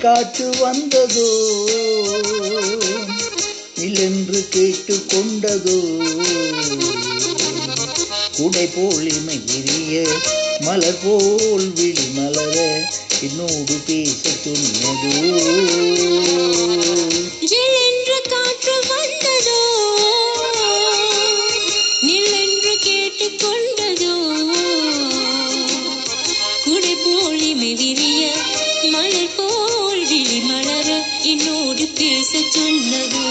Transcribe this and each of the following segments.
காற்று வந்ததோ நில்லென்று கேட்டு கொண்டதோ குடை போல் இமை விரிய மலர் போல் விழி மலர என்னோடு பேச சொன்னதோ காற்று வந்ததோ நில்லென்று கேட்டு கொண்டதோ குடை போல் இமை விரிய மலர் போல் விழி மலர என்னோடு பேச சொன்னதோ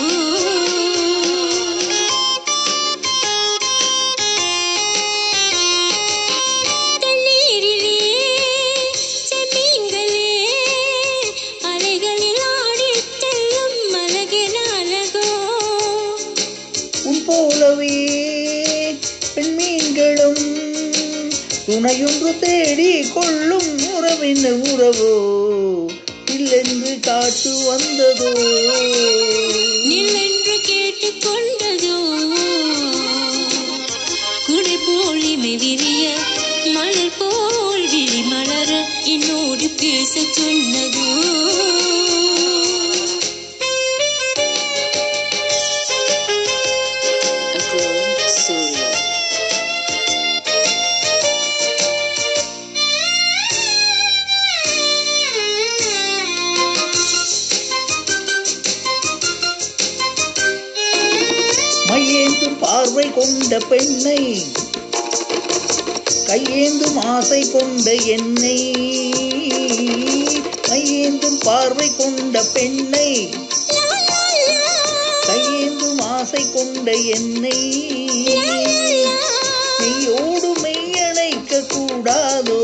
போலவே பெண்மீன்களும் துணையொன்று தேடி கொள்ளும் உறவின் உறவோ இல்லென்று காற்று வந்ததோ நில்லென்று கேட்டு கொண்டதோ குடை போல் இமை விரிய மலர் போல் விழி மலர என்னோடு பேச சொன்னதோ மையேந்தும் பார்வை கொண்ட பெண்ணை கையேந்தும் ஆசை கொண்ட என்னை மையேந்தும் பார்வை கொண்ட பெண்ணை கையேந்தும் ஆசை கொண்ட என்னை மெய்யோடு மெய்யணைக்க கூடாதோ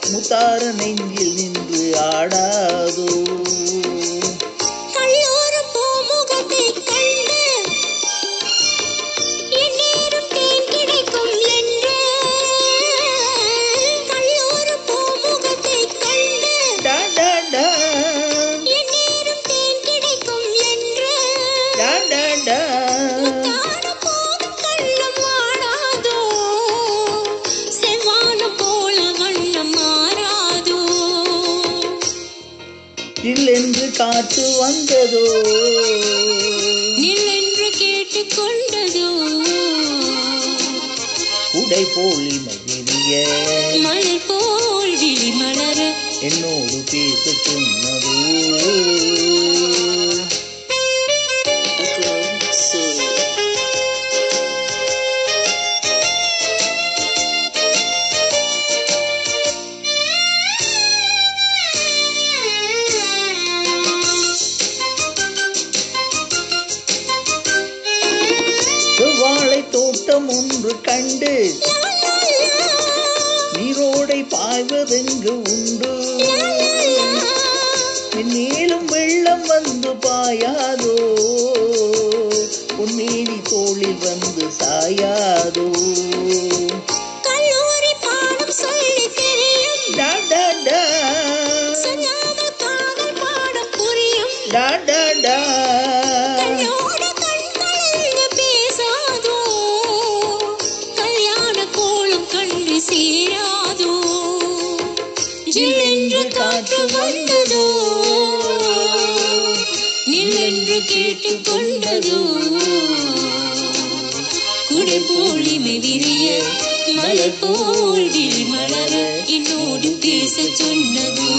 முத்தார நெஞ்சில் நின்று ஆடாதோ நில்லென்று காற்று வந்ததோ நில்லென்று கேட்டு கொண்டதோ குடை போல் இமை விரிய மலர் போல் விழி மலர என்னோடு பேச சொன்னதோ வாழை தோட்டம் ஒன்று கண்டு நீரோடை பாய்வதெங்கு உண்டு மேலும் வெள்ளம் வந்து பாயாதோ பொன்னேரி தோளில் வந்து சாயாதோ கல்லூரி பாடம் சொல்லி தெரியும் டா டா டா சொல்லாமல் காதல் பாடம் புரியும் டா டா டா சேராதோ நில்லென்று காற்று வந்ததோ நில்லென்று கேட்டு கொண்டதோ குடை போல் இமை விரிய மலர் போல் விழி மலர என்னோடு பேச சொன்னதோ